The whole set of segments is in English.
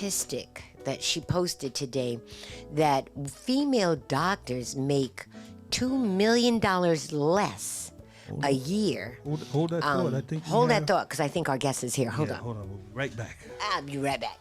statistic that she posted today that female doctors make $2 million less a year. Hold that thought. I think Hold that thought, because I think our guest is here. Hold on. Hold on. We'll be right back. I'll be right back.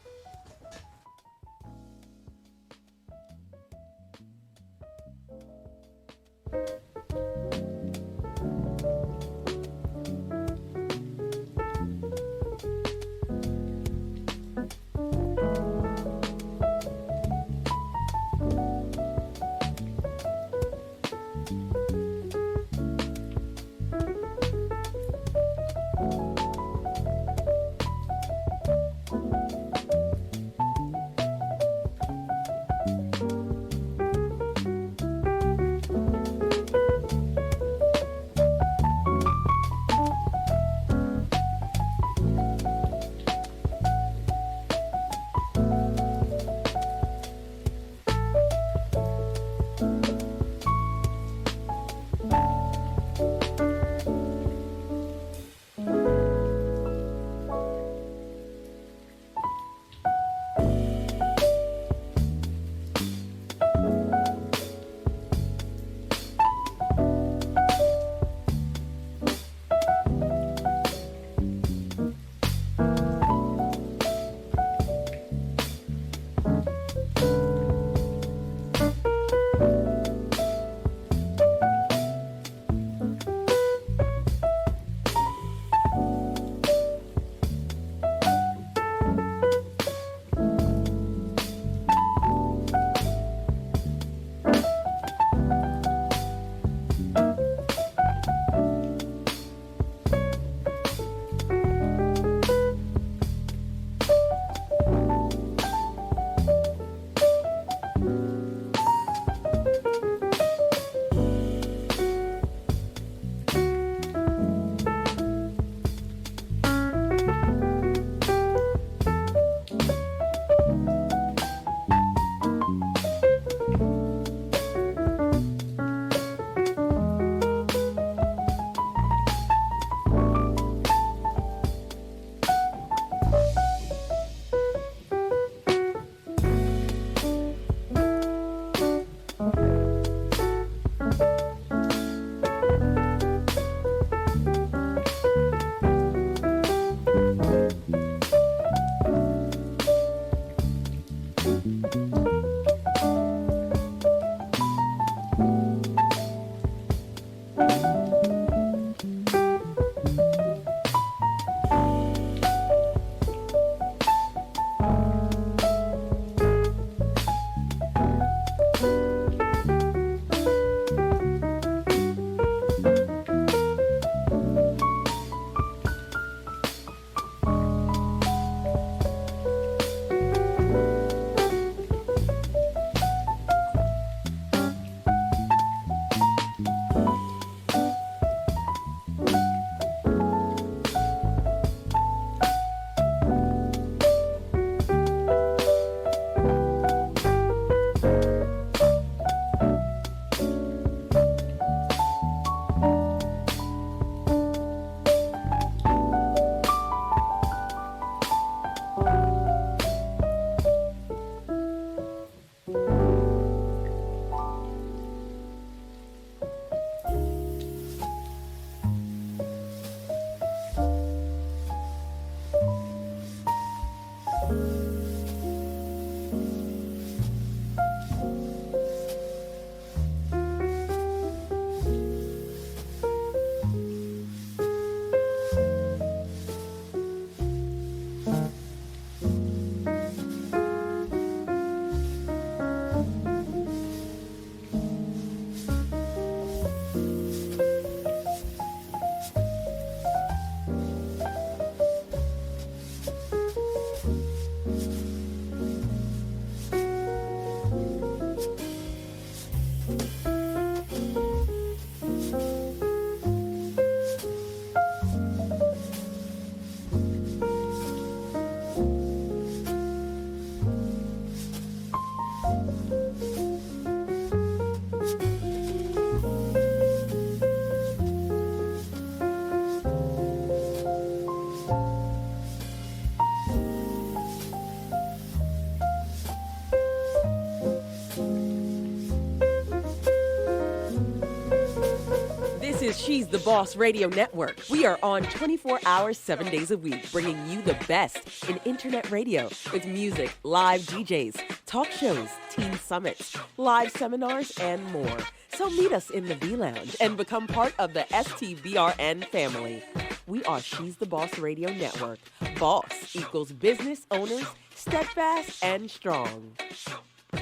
is She's the Boss Radio Network. We are on 24 hours, 7 days a week, bringing you the best in internet radio with music, live DJs, talk shows, teen summits, live seminars, and more. So meet us in the V Lounge and become part of the STBRN family. We are She's the Boss Radio Network. Boss equals business owners, steadfast and strong.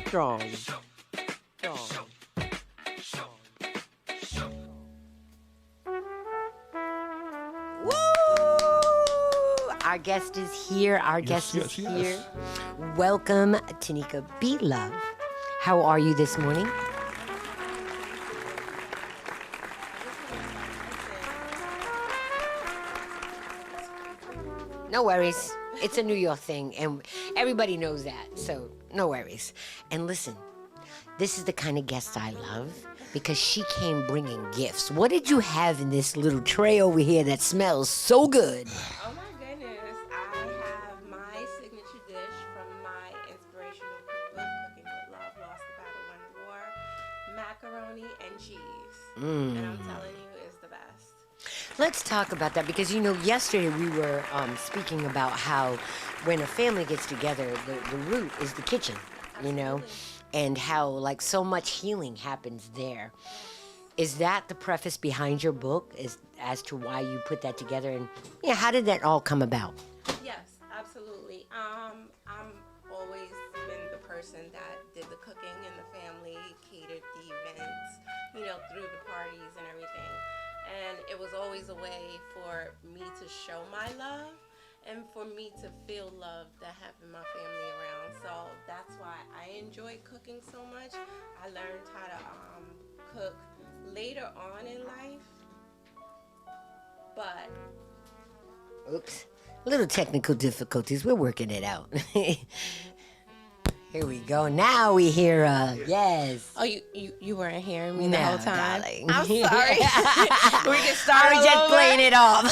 Strong. Strong. Woo! Our guest is here. Our guest is here. Welcome, Tanika B. Love. How are you this morning? No worries. It's a New York thing, and everybody knows that, so no worries. And listen, this is the kind of guest I love because she came bringing gifts. What did you have in this little tray over here that smells so good? Oh my goodness, I have my signature dish from my inspirational cookbook, Cooking with Love, Lost the Battle, Won the War, macaroni and cheese. And I'm telling you, it's the best. Let's talk about that because, you know, yesterday we were speaking about how when a family gets together, the root is the kitchen, you know, and how like so much healing happens there. Is that the preface behind your book as to why you put that together? And yeah, how did that all come about? Yes, absolutely. I'm always been the person that did the cooking in the family, catered the events, you know, through the parties and everything. And it was always a way for me to show my love and for me to feel love that having my family around. So that's why I enjoy cooking so much. I learned how to cook later on in life, but Oops. Little technical difficulties. We're working it out. Here we go. Now we hear, yes. oh, you weren't hearing me the No, whole time. darling. I'm sorry. We can start I was all just over. playing it off.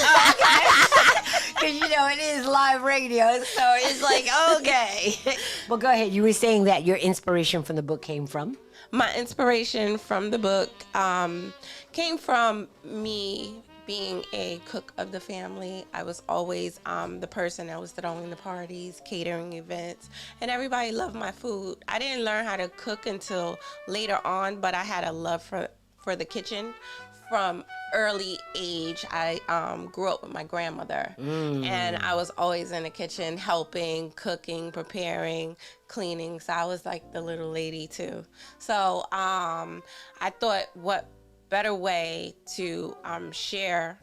Because, you know, it is live radio, so it's like, okay. Well, go ahead. You were saying that your inspiration from the book came from? My inspiration from the book came from me being a cook of the family. I was always the person that was throwing the parties, catering events, and everybody loved my food. I didn't learn how to cook until later on, but I had a love for the kitchen from early age. I grew up with my grandmother, and I was always in the kitchen helping, cooking, preparing, cleaning. So I was like the little lady too. So I thought, what better way to share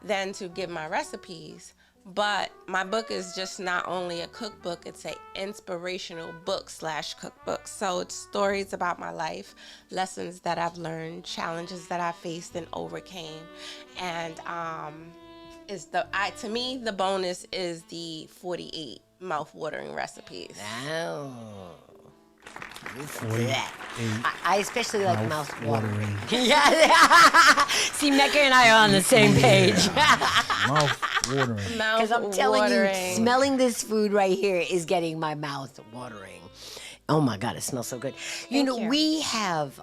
than to give my recipes. But my book is just not only a cookbook, it's an inspirational book / cookbook. So it's stories about my life, lessons that I've learned, challenges that I faced and overcame. And to me, the bonus is the 48 mouth-watering recipes. Oh. I especially like mouth watering. Yeah. See, Mecca and I are on the same page. Mouth watering. Because I'm telling you, smelling this food right here is getting my mouth watering. Oh my God, it smells so good. You know, we have,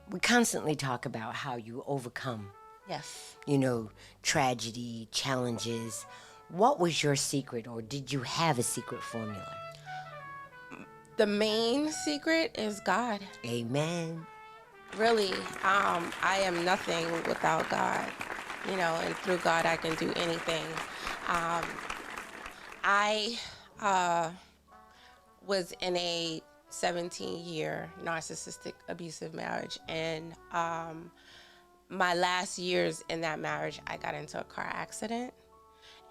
we constantly talk about how you overcome, Yes. you know, tragedy, challenges. What was your secret, or did you have a secret formula? The main secret is God. Amen. Really, I am nothing without God, you know, and through God I can do anything. I was in a 17-year narcissistic abusive marriage, and my last years in that marriage, I got into a car accident.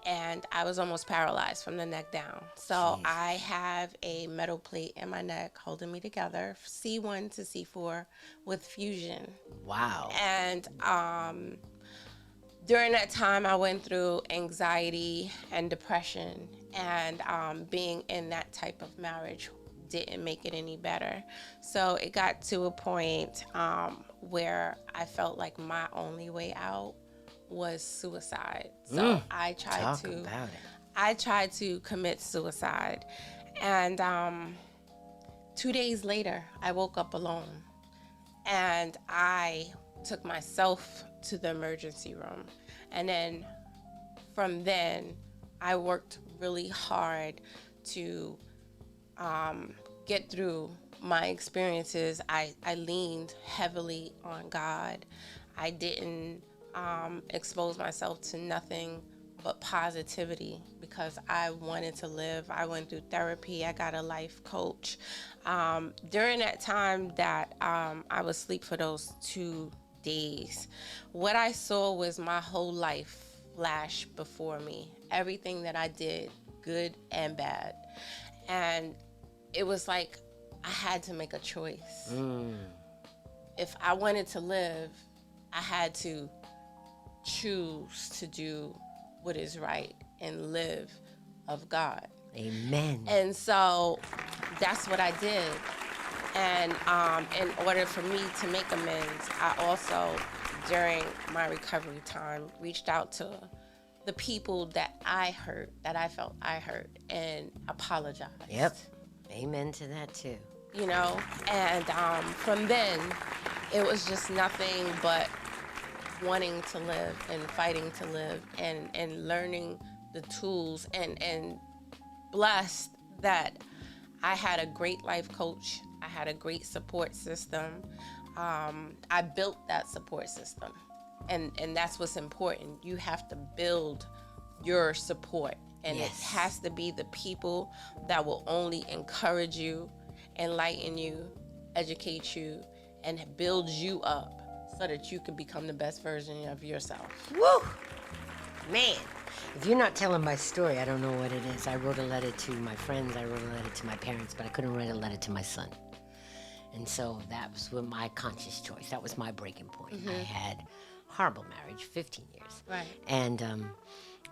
And I was almost paralyzed from the neck down. So Jeez. I have a metal plate in my neck holding me together, C1 to C4 with fusion. Wow. And during that time, I went through anxiety and depression. And being in that type of marriage didn't make it any better. So it got to a point where I felt like my only way out was suicide. So I tried to commit suicide, and 2 days later I woke up alone, and I took myself to the emergency room. And then from then, I worked really hard to get through my experiences. I leaned heavily on God. I didn't expose myself to nothing but positivity because I wanted to live. I went through therapy. I got a life coach. During that time that I was asleep for those 2 days, what I saw was my whole life flash before me. Everything that I did, good and bad. And it was like I had to make a choice. If I wanted to live, I had to choose to do what is right and live of God. Amen. And so that's what I did. And in order for me to make amends, I also, during my recovery time, reached out to the people that I hurt, that I felt I hurt, and apologized. Yep. Amen to that too. You know, and from then, it was just nothing but wanting to live and fighting to live and learning the tools and blessed that I had a great life coach. I had a great support system. I built that support system. And that's what's important. You have to build your support. And Yes. it has to be the people that will only encourage you, enlighten you, educate you, and build you up so that you can become the best version of yourself. Woo! Man, if you're not telling my story, I don't know what it is. I wrote a letter to my friends, I wrote a letter to my parents, but I couldn't write a letter to my son. And so that was my conscious choice. That was my breaking point. I had horrible marriage, 15 years. Right. And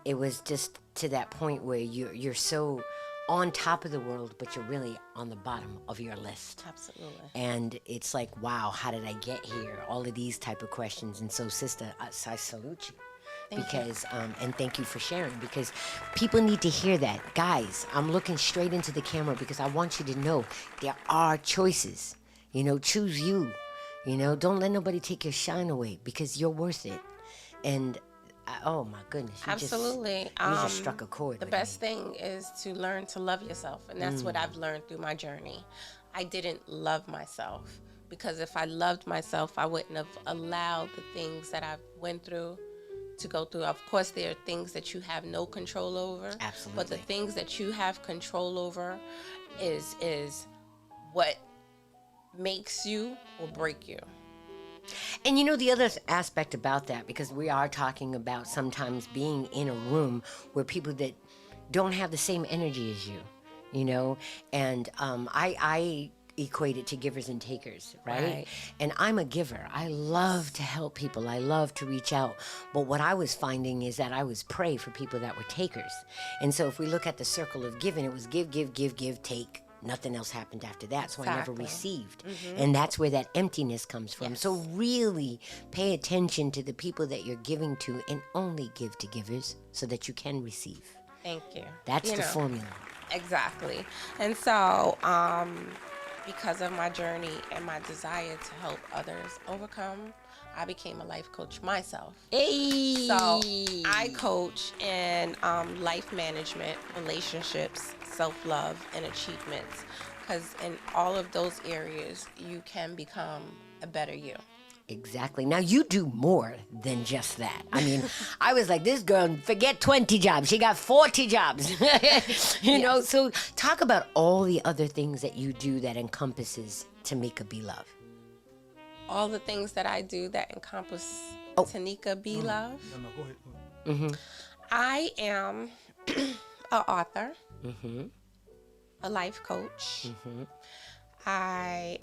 it was just to that point where you're so on top of the world, but you're really on the bottom of your list. Absolutely. And it's like, wow, how did I get here? All of these type of questions. And so, sister, I salute you. And thank you for sharing, because people need to hear that. Guys, I'm looking straight into the camera because I want you to know there are choices. You know, choose you. You know, don't let nobody take your shine away, because you're worth it. And oh my goodness, Absolutely. You just struck a chord. The with best me. thing is to learn to love yourself. And that's what I've learned through my journey. I didn't love myself, because if I loved myself, I wouldn't have allowed the things that I went through to go through. Of course, there are things that you have no control over. Absolutely. But the things that you have control over is what makes you or break you. And you know, the other aspect about that, because we are talking about sometimes being in a room where people that don't have the same energy as you know, and I equate it to givers and takers, right? And I'm a giver. I love to help people. I love to reach out. But what I was finding is that I was prey for people that were takers. And so if we look at the circle of giving, it was give, give, give, give, take. Nothing else happened after that, so I never Exactly. received. And that's where that emptiness comes from. Yes. So really pay attention to the people that you're giving to, and only give to givers so that you can receive. Thank you. That's You the know, formula. Exactly. And so, because of my journey and my desire to help others overcome, I became a life coach myself. Hey! So I coach in life management, relationships, self-love, and achievements. Because in all of those areas, you can become a better you. Exactly. Now, you do more than just that. I mean, I was like, this girl, forget 20 jobs. She got 40 jobs. you know, so talk about all the other things that you do that encompasses Tanika Be Love. All the things that I do that encompass Tanika Be Love. No, go ahead. I am an author, a life coach. I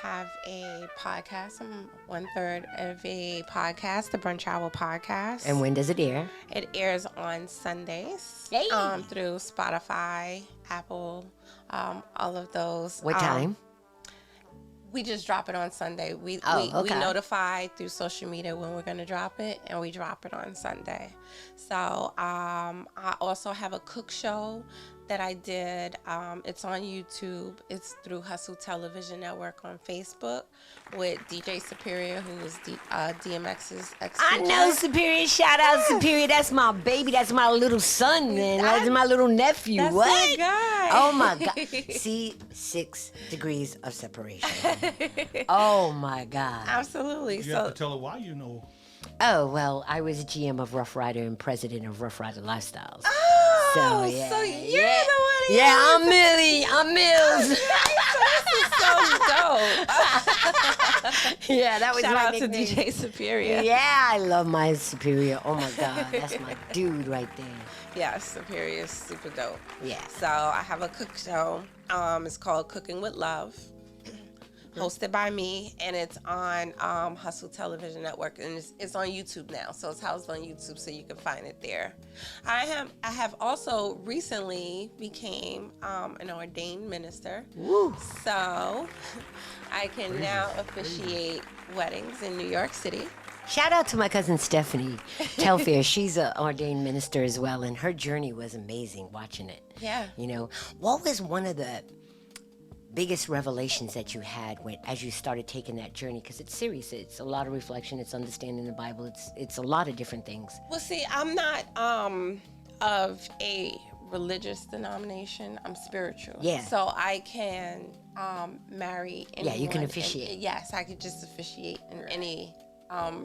have a podcast. I'm 1/3 of a podcast, the Brunch Hour podcast. And when does it air? It airs on Sundays Yay. Through Spotify, Apple, all of those. What time? We just drop it on Sunday. We okay. notify through social media when we're going to drop it, and we drop it on Sunday. So I also have a cook show that I did. It's on YouTube. It's through Hustle Television Network on Facebook with DJ Superior, who was DMX's ex. I know Superior. Shout out Superior. That's my baby. That's my little son, man. That's my little nephew. That's what? my guy. Oh my God. See, 6 degrees of separation. Oh my God. Absolutely. You have to tell her why you know. Oh, well, I was GM of Rough Rider and president of Rough Rider Lifestyles. Oh, So, yeah, so you're yeah. the one. Yeah, I'm Millie. I'm Mills. This is so dope. Yeah, that was Shout my out to nickname. DJ Superior. Yeah, I love my Superior. Oh my God, that's my dude right there. Yeah, Superior is super dope. Yeah. So I have a cook show. It's called Cooking with Love, hosted by me, and it's on Hustle Television Network, and it's on YouTube now. So it's housed on YouTube, so you can find it there. I have also recently became an ordained minister. Woo. So I can now officiate weddings in New York City. Shout out to my cousin Stephanie Telfair. She's an ordained minister as well, and her journey was amazing watching it. Yeah. You know, what was one of the biggest revelations that you had as you started taking that journey? Because it's serious. It's a lot of reflection. It's understanding the Bible. It's a lot of different things. Well, see, I'm not of a religious denomination. I'm spiritual. Yeah. So I can marry anyone. Yeah, you can officiate. Yes, I could just officiate in any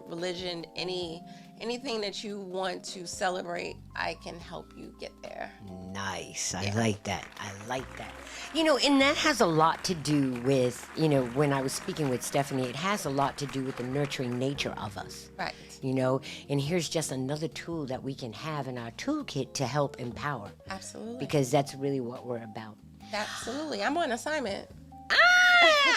religion, anything that you want to celebrate, I can help you get there. Nice. I like that. I like that. You know, and that has a lot to do with, you know, when I was speaking with Stephanie, it has a lot to do with the nurturing nature of us. Right. You know, and here's just another tool that we can have in our toolkit to help empower. Absolutely. Because that's really what we're about. Absolutely. I'm on assignment.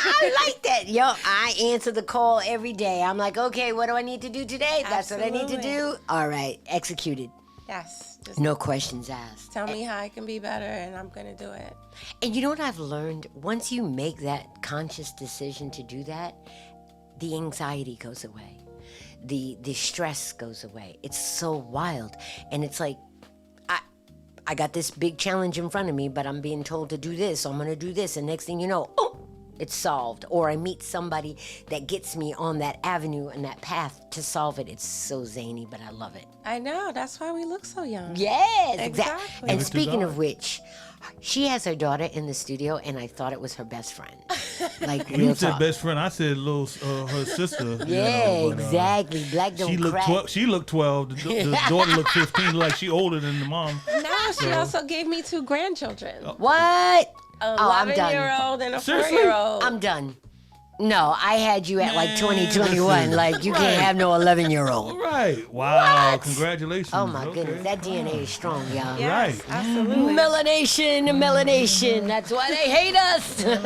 I like that. Yo, I answer the call every day. I'm like, okay, what do I need to do today? That's what I need to do. All right, executed. Yes. Just No questions asked. tell me how I can be better, and I'm going to do it. And you know what I've learned? Once you make that conscious decision to do that, the anxiety goes away. The stress goes away. It's so wild. And it's like, I got this big challenge in front of me, but I'm being told to do this, so I'm going to do this. And next thing you know, it's solved. Or I meet somebody that gets me on that avenue and that path to solve it. It's so zany, but I love it. I know. That's why we look so young. Yes, exactly. Exactly. And Give it to speaking God. of which, she has her daughter in the studio, and I thought it was her best friend. Like, real You said talk. best friend. I said little her sister. Yeah, exactly. Black don't She looked crack. 12. She looked 12. The daughter looked 15. Like she older than the mom. Now she also gave me 2 grandchildren. What? An I'm done. 11-year-old and a Seriously? 4-year-old. I'm done. No, I had you at like Man, 2021. listen. Like, you Right. can't have no 11-year-old. Right. Wow. What? Congratulations. Oh, my Okay. goodness. That DNA is strong, y'all. Yes, Right. absolutely. Melanation. That's why they hate us. All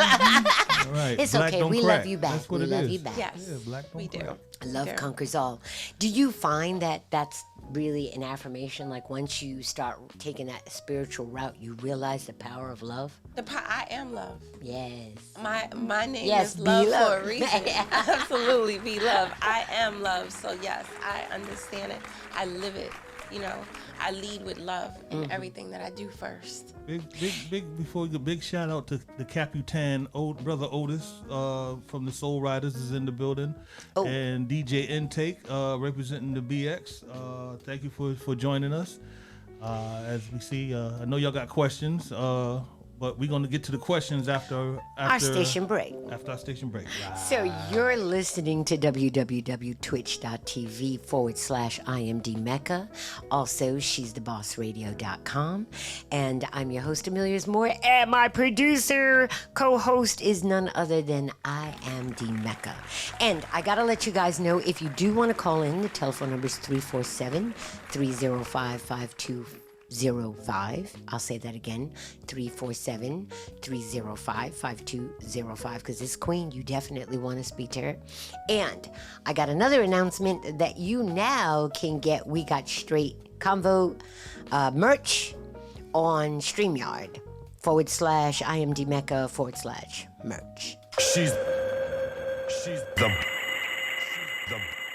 right. It's Black okay. don't We crack. love you back. That's what We it love is. you back. Yes, Yeah, black don't we do. crack. Love Yeah. conquers all. Do you find that that's really an affirmation? Like, once you start taking that spiritual route, you realize the power of love? I am love. Yes. My name Yes, is be love love. for a reason. Absolutely, be love. I am love. So yes, I understand it. I live it. You know, I lead with love in everything that I do first. Big before we go, big shout out to the Caputan, brother Otis, from the Soul Riders is in the building, and DJ Intake, representing the BX. Thank you for joining us. As we see, I know y'all got questions, but we're gonna get to the questions after Our station break. After our station break. So you're listening to www.twitch.tv/IMD Mecca. Also, she's thebossradio.com. And I'm your host, Amelia's Moore. And my producer, co-host is none other than I Am D Mecca. And I got to let you guys know, if you do want to call in, the telephone number is 347-305-5205. I'll say that again, 347-305-5205, because this queen, you definitely want to speak to her. And I got another announcement that you now can get We Got Straight Convo merch on StreamYard /IMD Mecca /merch. She's the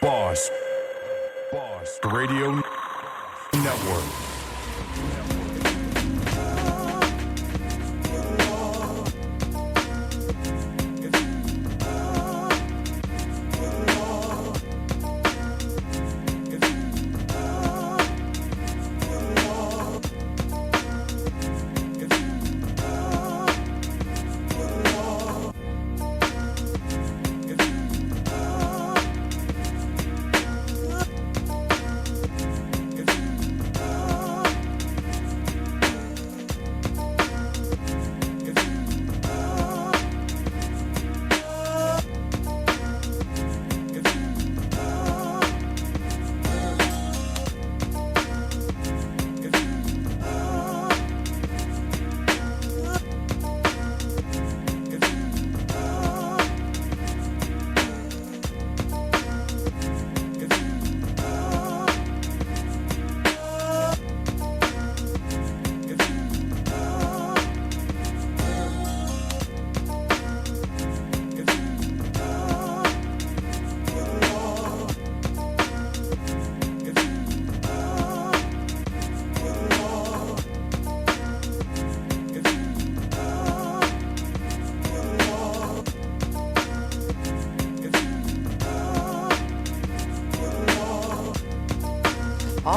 boss. Radio Network.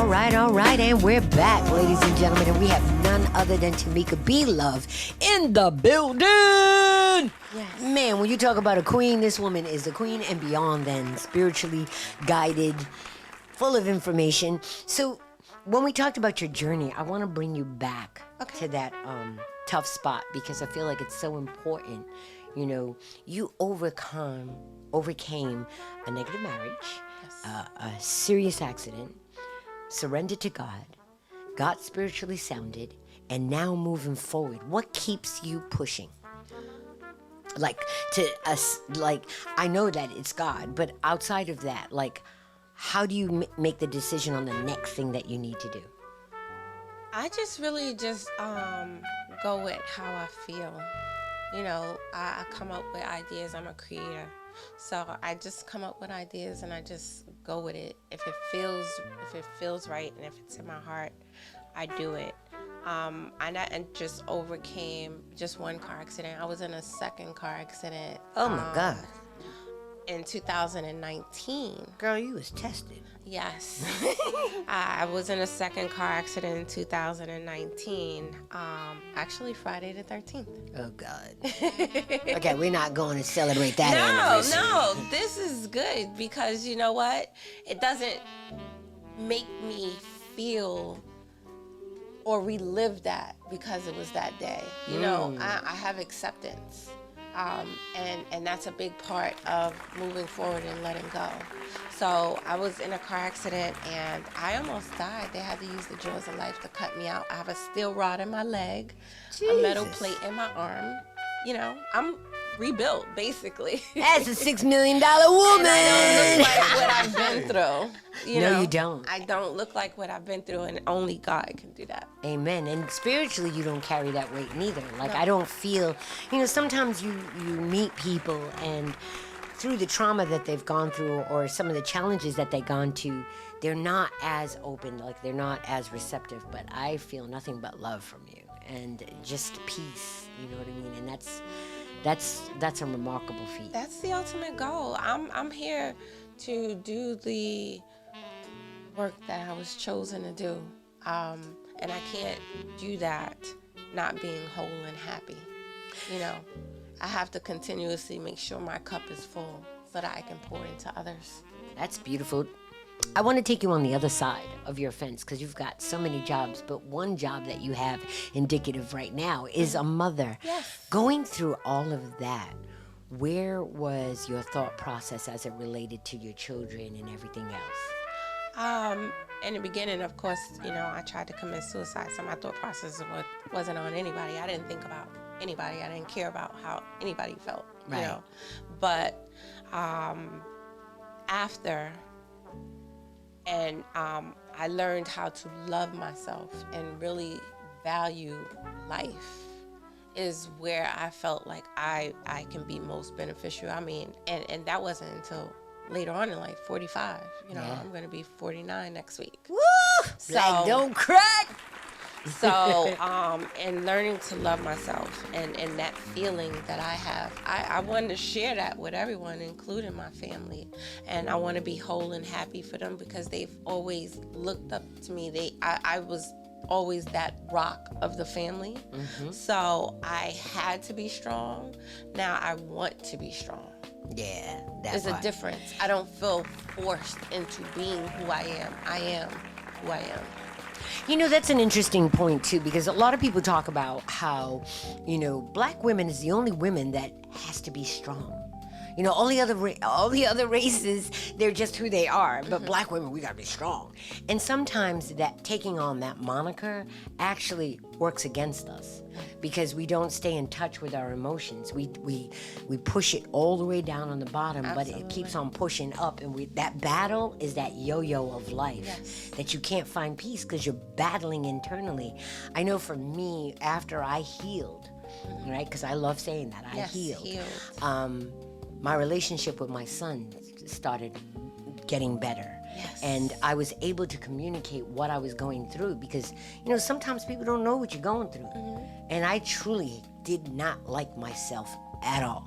All right, and we're back, ladies and gentlemen, and we have none other than Tanika B. Love in the building. Yes. Man, when you talk about a queen, this woman is a queen and beyond then, spiritually guided, full of information. So when we talked about your journey, I want to bring you back to that tough spot because I feel like it's so important. You know, you overcame a negative marriage, a serious accident, surrendered to God, got spiritually sounded, and now moving forward. What keeps you pushing? Like, to us, like, I know that it's God, but outside of that, like, how do you make the decision on the next thing that you need to do? I just really just go with how I feel. You know, I come up with ideas. I'm a creator. So I just come up with ideas and I just go with it. If it feels right and if it's in my heart, I do it. I just overcame just one car accident. I was in a second car accident. Oh my God. In 2019. Girl, you was tested. Yes. I was in a second car accident in 2019. Actually Friday the 13th. Oh God. Okay, we're not going to celebrate that anniversary. No, this is good because you know what? It doesn't make me feel or relive that because it was that day. You know, I have acceptance. And that's a big part of moving forward and letting go. So I was in a car accident and I almost died. They had to use the jaws of life to cut me out. I have a steel rod in my leg, a metal plate in my arm. You know, I'm rebuilt basically. That's a $6 million woman. And I don't look like what I've been through. You No, know? you don't. I don't look like what I've been through, and only God can do that. Amen. And spiritually, you don't carry that weight neither. Like, I don't feel, you know, sometimes you meet people and through the trauma that they've gone through or some of the challenges that they've gone to, they're not as open, like they're not as receptive. But I feel nothing but love from you and just peace. You know what I mean? And that's a remarkable feat. That's the ultimate goal. I'm here to do the work that I was chosen to do. And I can't do that not being whole and happy. You know, I have to continuously make sure my cup is full so that I can pour into others. That's beautiful. I want to take you on the other side of your fence because you've got so many jobs, but one job that you have indicative right now is a mother. Yes. Going through all of that, where was your thought process as it related to your children and everything else? In the beginning, of course, you know, I tried to commit suicide, so my thought process wasn't on anybody. I didn't think about anybody. I didn't care about how anybody felt, you know. But after, and I learned how to love myself and really value life is where I felt like I can be most beneficial. I mean, and that wasn't until later on in life, 45. You know, I'm going to be 49 next week. Woo! So, Black don't crack! So, and learning to love myself and that feeling that I have, I wanted to share that with everyone, including my family. And I want to be whole and happy for them because they've always looked up to me. I was always that rock of the family. Mm-hmm. So I had to be strong. Now I want to be strong. Yeah, there's a difference. I don't feel forced into being who I am. I am who I am. You know, that's an interesting point, too, because a lot of people talk about how, you know, black women is the only women that has to be strong. You know, all the other races, they're just who they are. But black women, we gotta be strong. And sometimes that taking on that moniker actually works against us because we don't stay in touch with our emotions. We push it all the way down on the bottom, Absolutely. But it keeps on pushing up. And that battle is that yo-yo of life that you can't find peace because you're battling internally. I know for me, after I healed, right? Because I love saying that, I healed. My relationship with my son started getting better. Yes. And I was able to communicate what I was going through because, you know, sometimes people don't know what you're going through. Mm-hmm. And I truly did not like myself at all.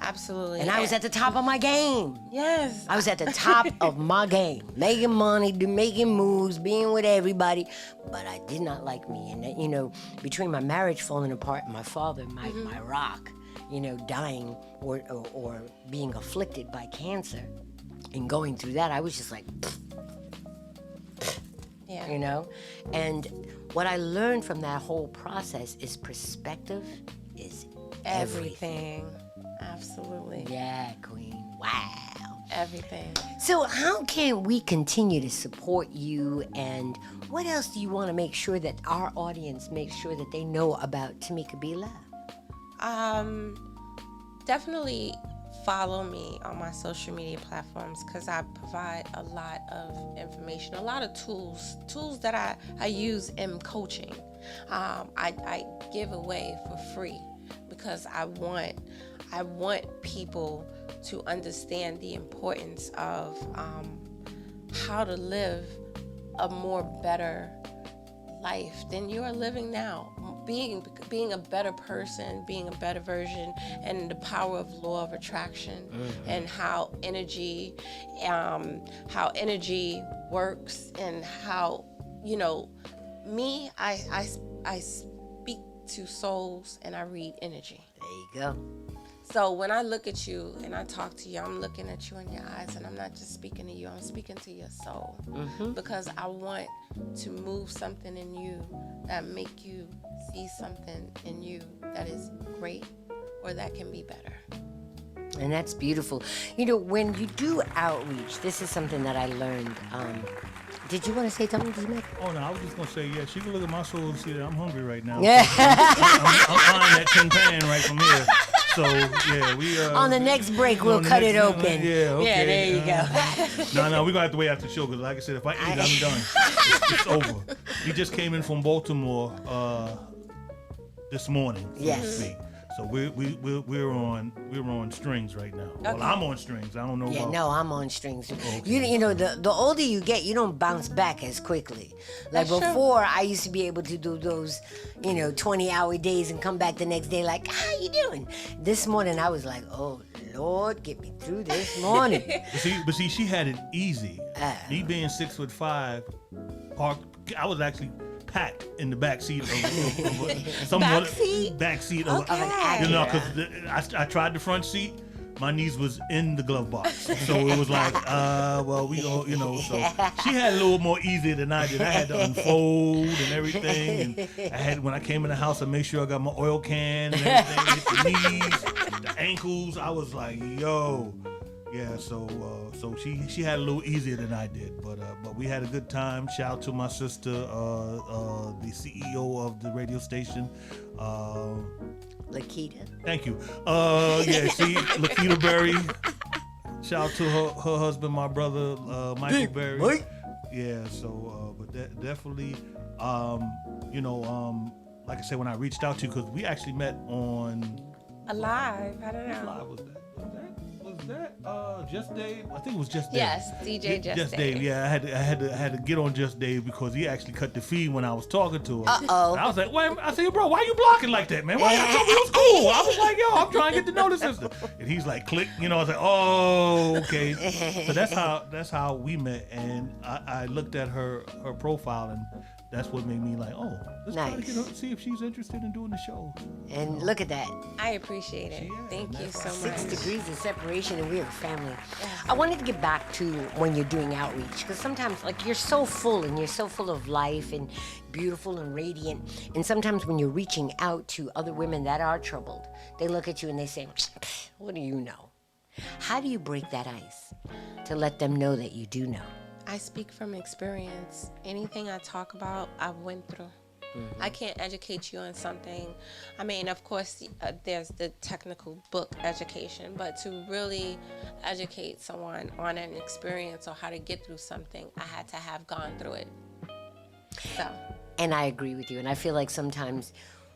Absolutely. And I was at the top of my game. Yes. I was at the top of my game, making money, making moves, being with everybody, but I did not like me. And, you know, between my marriage falling apart and my father, my rock, you know, dying or being afflicted by cancer and going through that, I was just like, Yeah. you know? And what I learned from that whole process is perspective is everything. Absolutely. Yeah, queen. Wow. Everything. So how can we continue to support you, and what else do you want to make sure that our audience makes sure that they know about Tanika B. Love? Definitely follow me on my social media platforms because I provide a lot of information, a lot of tools that I use in coaching. I give away for free because I want people to understand the importance of how to live a more better life than you are living now. Being a better person, being a better version, and the power of law of attraction, and how energy works, and how, you know, me, I speak to souls and I read energy. There you go. So when I look at you and I talk to you, I'm looking at you in your eyes, and I'm not just speaking to you, I'm speaking to your soul. Because I want to move something in you that make you see something in you that is great or that can be better. And that's beautiful. You know, when you do outreach, this is something that I learned. Did you want to say something, Tanika? Oh no, I was just gonna say, yeah, she can look at my soul and see that I'm hungry right now. Yeah. I'm eyeing that tin pan right from here. So yeah, we On the next break, we'll on the cut next- it open. Yeah, okay. Yeah, there you go. No, we're gonna have to wait after the show because, like I said, if I eat, I'm done. It's over. We just came in from Baltimore this morning. So to Yes. speak. So we're on strings right now. Well, Okay. I'm on strings. I don't know. Yeah, about, no, I'm on strings. Okay. You know, the older you get, you don't bounce back as quickly. Like That's true. before, I used to be able to do those, 20-hour days and come back the next day like, how you doing? This morning, I was like, oh, Lord, get me through this morning. But see, she had it easy. Me being 6'5", I was actually packed in the back seat of Back seat? back seat of Okay. Of an because I tried the front seat. My knees was in the glove box, so it was like, well, we go, So she had a little more easier than I did. I had to unfold and everything, and when I came in the house, I made sure I got my oil can and everything, hit the knees, the ankles. I was like, yo. Yeah, so she had a little easier than I did, but we had a good time. Shout out to my sister, the CEO of the radio station. Lakita. Thank you. Lakita Berry. Shout out to her husband, my brother, Michael Berry. Mike. Yeah, so but definitely, like I said, when I reached out to you, because we actually met on. Alive. I don't know. Live was that Just Dave? I think it was Just Dave. Yes, DJ Just Dave. Dave. Yeah, I had to get on Just Dave because he actually cut the feed when I was talking to him. Uh-oh. And I was like, wait, I said, bro, why you blocking like that, man? Why you told me it was cool? I was like, yo, I'm trying to get to know the sister. And he's like, click, I was like, oh, okay. So that's how we met, and I looked at her profile, and that's what made me like, oh, let's try to Nice. get her, see if she's interested in doing the show. And look at that. I appreciate it. Yeah, Thank you that's so 6 much. degrees of separation, and we're a family. I wanted to get back to when you're doing outreach, because sometimes, like, you're so full and you're so full of life and beautiful and radiant. And sometimes when you're reaching out to other women that are troubled, they look at you and they say, what do you know? How do you break that ice to let them know that you do know? I speak from experience. Anything I talk about, I went through. I can't educate you on something. I mean, of course, there's the technical book education, but to really educate someone on an experience or how to get through something, I had to have gone through it. So, And I agree with you. And I feel like sometimes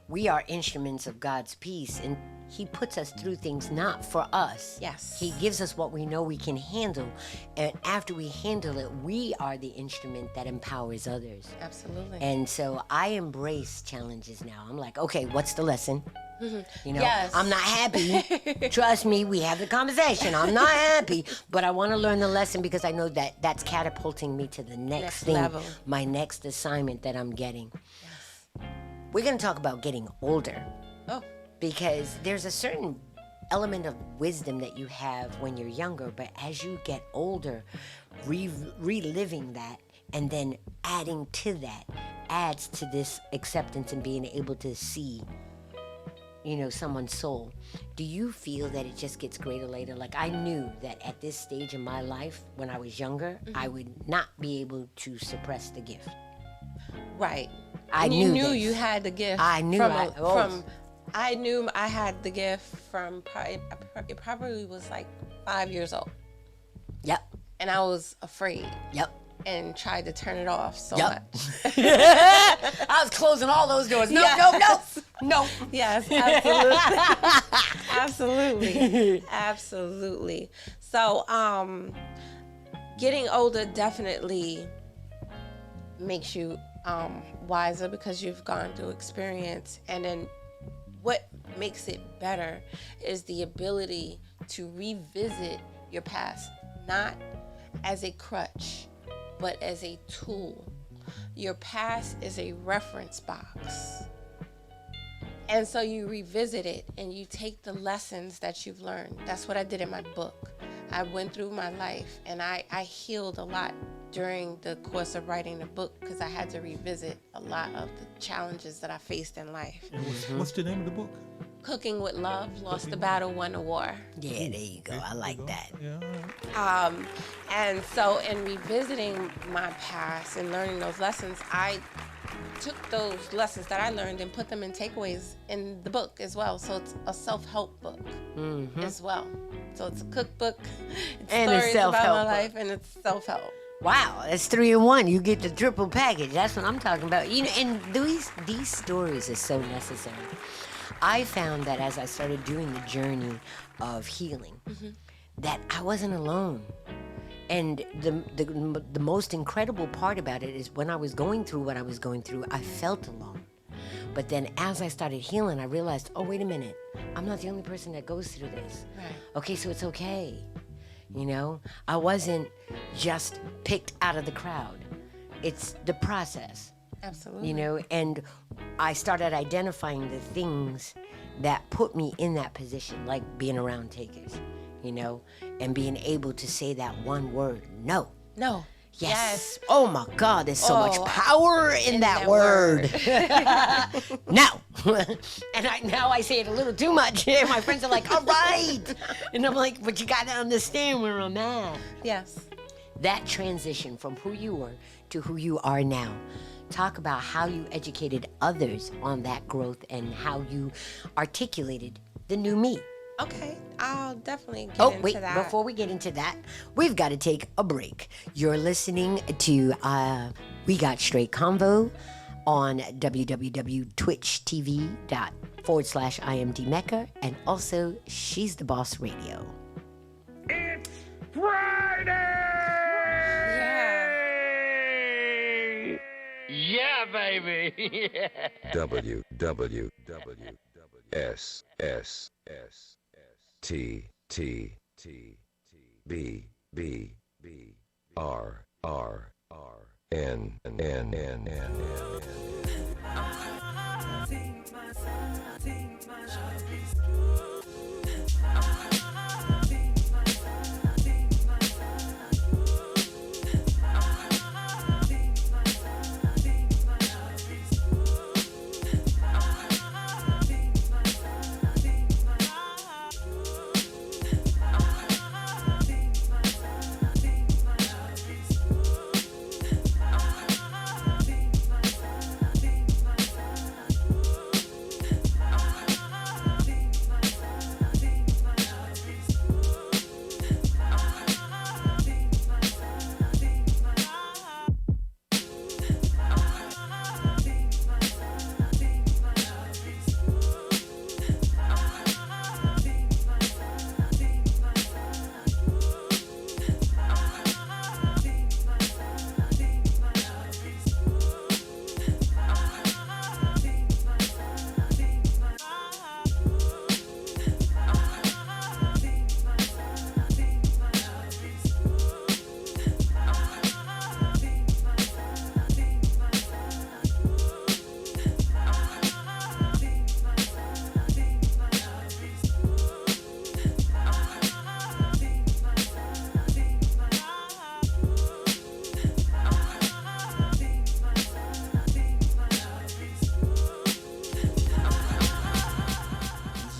we are instruments of God's peace, and He puts us through things not for us. Yes. He gives us what we know we can handle. And after we handle it, we are the instrument that empowers others. absolutely. And so I embrace challenges now. I'm like, okay, what's the lesson? You know, Yes. I'm not happy. Trust me, we have the conversation. I'm not happy, but I want to learn the lesson because I know that that's catapulting me to the next thing, level. my next assignment that I'm getting. We're going to talk about getting older. Oh. Because there's a certain element of wisdom that you have when you're younger, but as you get older, reliving that and then adding to that adds to this acceptance and being able to see, you know, someone's soul. Do you feel that it just gets greater later? Like, I knew that at this stage in my life, when I was younger, I would not be able to suppress the gift. Right. I And knew you knew this. you had the gift. I knew I knew I had the gift from it probably was like 5 years old, Yep. and I was afraid Yep. and tried to turn it off so Yep. much. I was closing all those doors. No, Yes. no. Yes, absolutely. Absolutely. So, getting older definitely makes you wiser because you've gone through experience. And then what makes it better is the ability to revisit your past, not as a crutch, but as a tool. Your past is a reference box. And so you revisit it and you take the lessons that you've learned. That's what I did in my book. I went through my life and I healed a lot during the course of writing the book because I had to revisit a lot of the challenges that I faced in life. And what's the name of the book? Cooking with Love, Lost the Battle, Won the War. Yeah, there you go. I like that. Yeah, all right. And so in revisiting my past and learning those lessons, I took those lessons that I learned and put them in takeaways in the book as well. So it's a self-help book as well. So it's a cookbook, it's And a stories about self-help my book. life, and it's self-help. Wow, that's 3 in 1. You get the triple package. That's what I'm talking about. You know, and these stories are so necessary. I found that as I started doing the journey of healing, that I wasn't alone. And the most incredible part about it is when I was going through what I was going through, I felt alone. But then as I started healing, I realized, oh, wait a minute. I'm not the only person that goes through this. Right. Okay, so it's okay. You know, I wasn't just picked out of the crowd. It's the process. Absolutely. You know, and I started identifying the things that put me in that position, like being around takers, you know, and being able to say that one word, no. No. Yes. Oh my God, there's so much Oh, power in that word. No. And now I say it a little too much. And my friends are like, all right. And I'm like, but you got to understand where I'm at. Yes. That transition from who you were to who you are now. Talk about how you educated others on that growth and how you articulated the new me. Okay, I'll definitely get Oh, into wait, that. before we get into that, we've got to take a break. You're listening to We Got Straight Convo on www.twitchtv.com/IMDMecca and also She's the Boss Radio. It's Friday! Yeah, baby!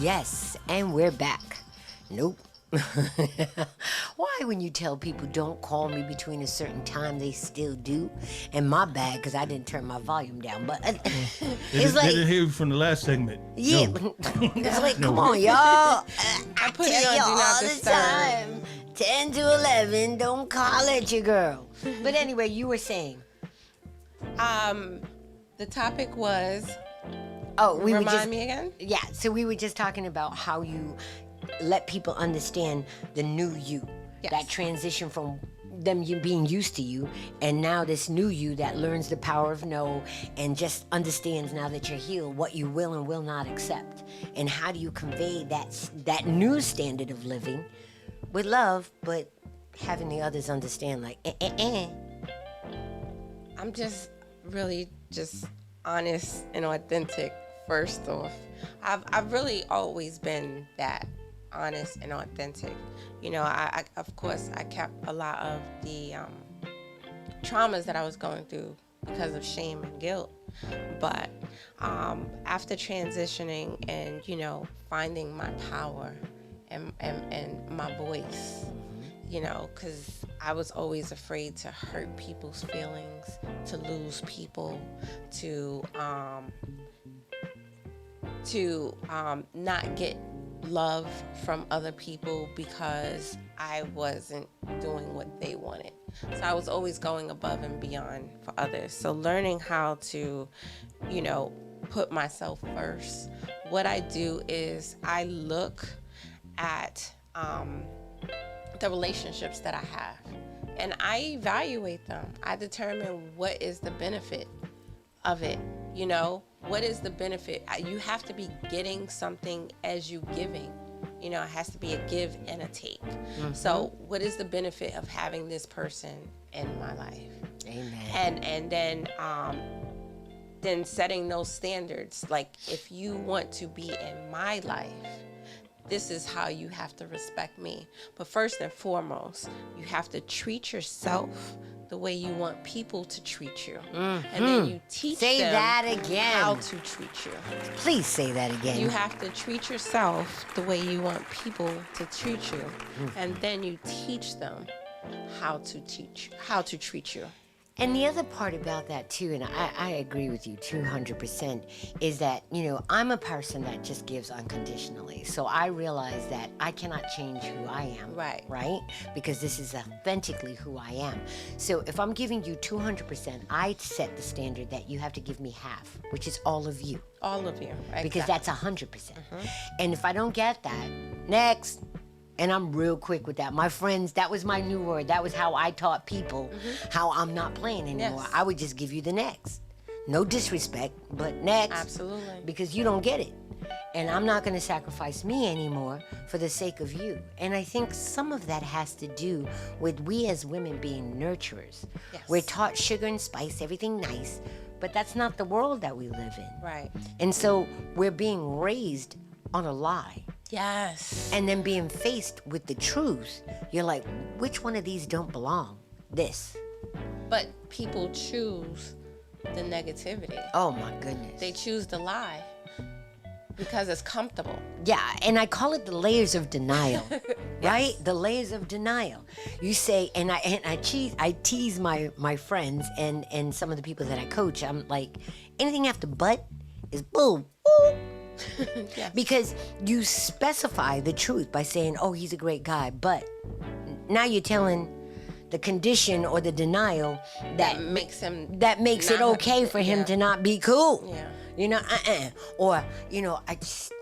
Yes, and we're back. Nope. Why, when you tell people don't call me between a certain time, they still do? And my bad, because I didn't turn my volume down. But it's They didn't hear you from the last segment. yeah, No. it's like, No. come on, y'all. I put tell it on you Do Not all the Disturb. time. 10 to 11, don't call at your girl. But anyway, you were saying. The topic was, Oh, we were just. remind me again? Yeah, so we were just talking about how you let people understand the new you, Yes. that transition from them you being used to you, and now this new you that learns the power of no and just understands now that you're healed what you will and will not accept, and how do you convey that new standard of living with love, but having the others understand like I'm just really just honest and authentic. First off, I've really always been that honest and authentic. You know, I of course I kept a lot of the traumas that I was going through because of shame and guilt. But after transitioning and finding my power and my voice, because I was always afraid to hurt people's feelings, to lose people, to not get love from other people because I wasn't doing what they wanted. So I was always going above and beyond for others. So learning how to, put myself first. What I do is I look at the relationships that I have and I evaluate them. I determine what is the benefit of it. What is the benefit? You have to be getting something as you giving. It has to be a give and a take. Mm-hmm. So what is the benefit of having this person in my life? Amen. And then setting those standards. Like, if you want to be in my life, this is how you have to respect me. But first and foremost, you have to treat yourself the way you want people to treat you. Mm-hmm. And then you teach them that again. How to treat you. Please say that again. You have to treat yourself the way you want people to treat you. Mm-hmm. And then you teach them how to treat you. And the other part about that too, and I agree with you 200%, is that, I'm a person that just gives unconditionally. So I realize that I cannot change who I am. Right? Because this is authentically who I am. So if I'm giving you 200%, I set the standard that you have to give me half, which is all of you. All of you. Exactly. Because that's 100%. Mm-hmm. And if I don't get that, next. And I'm real quick with that. My friends, that was my new word. That was how I taught people how I'm not playing anymore. Yes. I would just give you the next. No disrespect, but next. Absolutely. Because you don't get it. And I'm not going to sacrifice me anymore for the sake of you. And I think some of that has to do with we as women being nurturers. Yes. We're taught sugar and spice, everything nice, but that's not the world that we live in. Right. And so we're being raised on a lie. Yes. And then being faced with the truth, you're like, which one of these don't belong? This. But people choose the negativity. Oh my goodness. They choose the lie because it's comfortable. Yeah, and I call it the layers of denial. Yes. Right? The layers of denial. You say, and I tease my friends and some of the people that I coach. I'm like, anything after but is boom. Boom. Yes. Because you specify the truth by saying, oh, he's a great guy, but now you're telling the condition or the denial that makes it okay for him to not be cool. Yeah. Or, I just,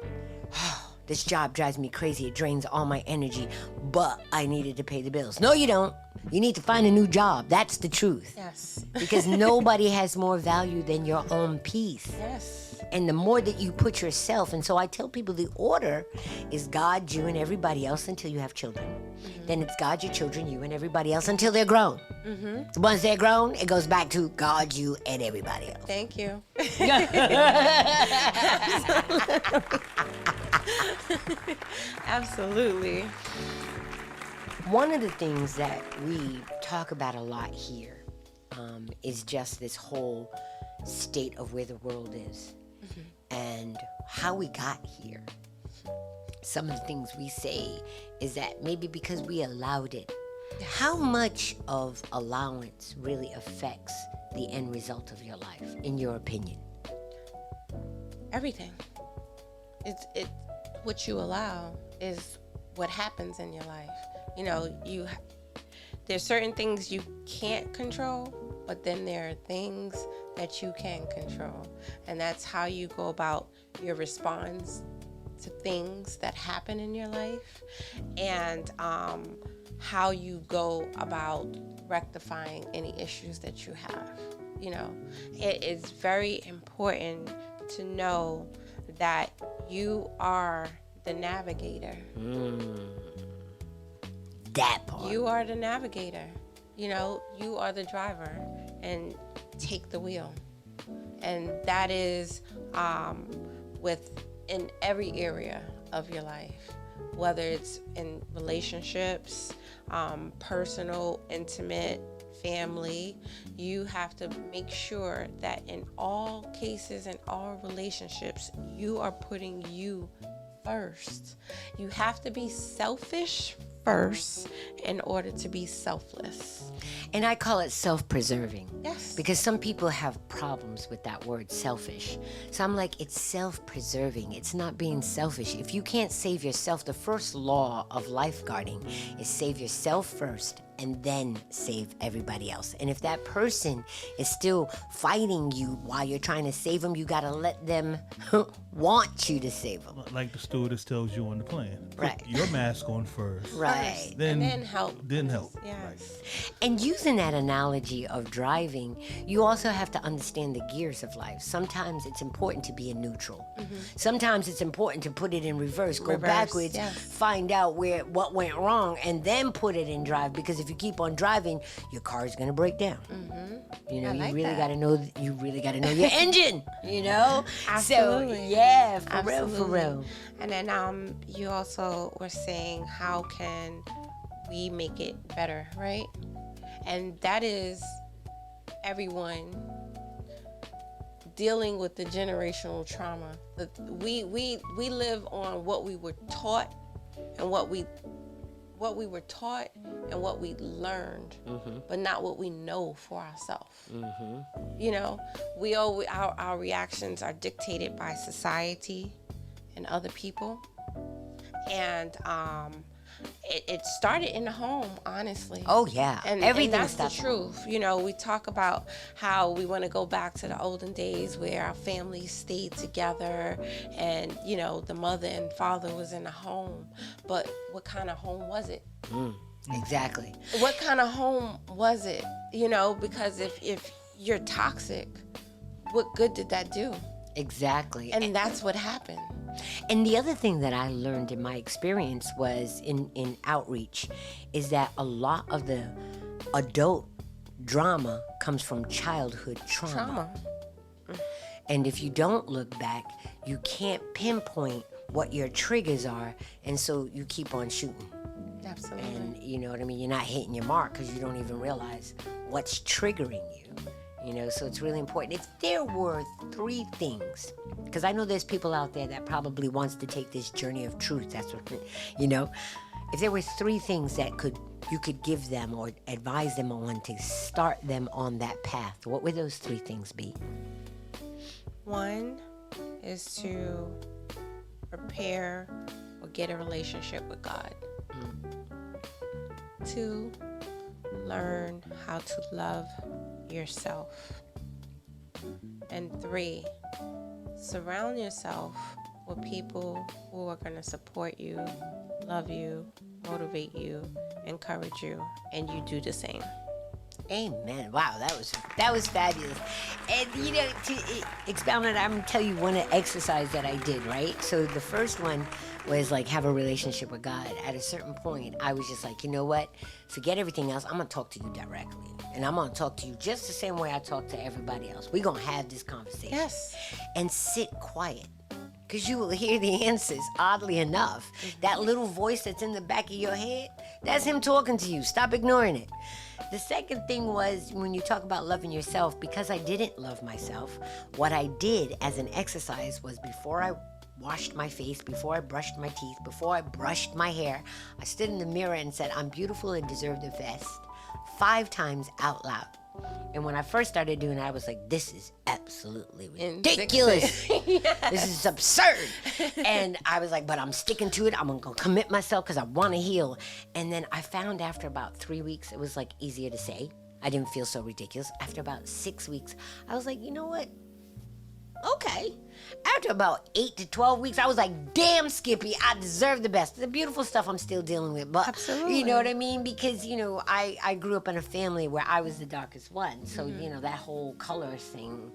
this job drives me crazy. It drains all my energy, but I needed to pay the bills. No, you don't. You need to find a new job. That's the truth. Yes. Because nobody has more value than your own peace. Yes. And the more that you put yourself, and so I tell people the order is God, you, and everybody else until you have children. Mm-hmm. Then it's God, your children, you, and everybody else until they're grown. Mm-hmm. Once they're grown, it goes back to God, you, and everybody else. Thank you. Absolutely. One of the things that we talk about a lot here is just this whole state of where the world is and how we got here. some of the things we say is that maybe because we allowed it. How much of allowance really affects the end result of your life, in your opinion? Everything. It what you allow is what happens in your life. You know, there's certain things you can't control, but then there are things that you can control, and that's how you go about your response to things that happen in your life, and how you go about rectifying any issues that you have. You know, it is very important to know that you are the navigator. That part. You are the navigator. You know, you are the driver, and take the wheel. And that is in every area of your life, whether it's in relationships, personal, intimate, family. You have to make sure that in all cases and all relationships, you are putting you first. You have to be selfish first in order to be selfless. And I call it self-preserving. Yes. Because some people have problems with that word selfish. So I'm like, it's self-preserving. It's not being selfish. If you can't save yourself, the first law of lifeguarding is save yourself first and then save everybody else. And if that person is still fighting you while you're trying to save them, you got to let them want you to save them. Like the stewardess tells you on the plane. Right. Put your mask on first. Right. Then help. Then help. Yes. Right. And using that analogy of driving, you also have to understand the gears of life. Sometimes it's important to be in neutral. Sometimes it's important to put it in reverse, go backwards, yes. find out what went wrong, and then put it in drive. Because if you keep on driving, your car is gonna break down. You know, I like you really that. gotta know. You really gotta know your engine. You know. Absolutely. So yeah, for Absolutely. real. And then you also were saying, how can we make it better, right? And that is everyone dealing with the generational trauma. We live on what we were taught and what we were taught and what we learned, but not what we know for ourselves. You know, our reactions are dictated by society and other people, and it started in the home, honestly. Oh yeah, And everything that's the starts- truth. You know, we talk about how we want to go back to the olden days where our families stayed together and, you know, the mother and father was in the home. But what kind of home was it? Exactly. What kind of home was it? You know, because if you're toxic, what good did that do? Exactly. And that's what happened. And the other thing that I learned in my experience was in outreach is that a lot of the adult drama comes from childhood trauma. And if you don't look back, you can't pinpoint what your triggers are, and so you keep on shooting. Absolutely. And you know what I mean? You're not hitting your mark because you don't even realize what's triggering you. You know, so it's really important. If there were 3 things, because I know there's people out there that probably wants to take this journey of truth. That's what, you know. If there were 3 things that you could give them or advise them on to start them on that path, what would those 3 things be? One is to prepare or get a relationship with God. 2, learn how to love yourself. And 3, surround yourself with people who are going to support you, love you, motivate you, encourage you, and you do the same. Amen. Wow, that was fabulous. And you know, to expound on it, I'm gonna tell you one exercise that I did, right? So the first one was like have a relationship with God. At a certain point, I was just like, you know what? Forget everything else. I'm gonna talk to you directly. And I'm gonna talk to you just the same way I talk to everybody else. We're gonna have this conversation. Yes. And sit quiet. Because you will hear the answers, oddly enough. That little voice that's in the back of your head, that's him talking to you. Stop ignoring it. The second thing was when you talk about loving yourself, because I didn't love myself, what I did as an exercise was before I washed my face, before I brushed my teeth, before I brushed my hair, I stood in the mirror and said, I'm beautiful and deserve the best, 5 times out loud. And when I first started doing it, I was like, this is absolutely ridiculous. This is absurd. And I was like, but I'm sticking to it. I'm going to commit myself because I want to heal. And then I found after about 3 weeks, it was like easier to say. I didn't feel so ridiculous. After about 6 weeks, I was like, you know what? Okay. After about 8 to 12 weeks, I was like, damn, Skippy, I deserve the best. The beautiful stuff I'm still dealing with. But Absolutely. you know what I mean? Because, you know, I grew up in a family where I was the darkest one. So, you know, that whole color thing,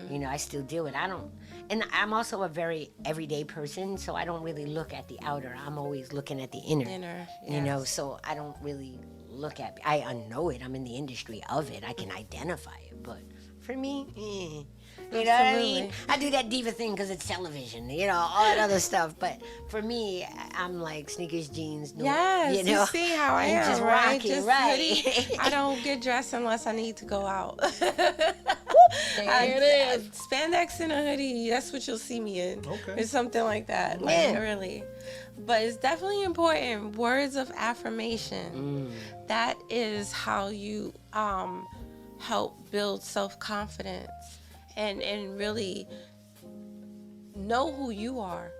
you know, I still deal with. And I'm also a very everyday person, so I don't really look at the outer. I'm always looking at the inner. You know, so I don't really look at, I know it. I'm in the industry of it. I can identify it. But for me, you know what I mean? I do that diva thing because it's television, you know, all that other stuff. But for me, I'm like sneakers, jeans, no, Yes, you know, see how I am, just right? rocking, Just right? hoodie. I don't get dressed unless I need to go out. There it is. Spandex and a hoodie, that's what you'll see me in. Okay. It's something like that, like Yeah. really. But it's definitely important. Words of affirmation. That is how you help build self-confidence. And really know who you are.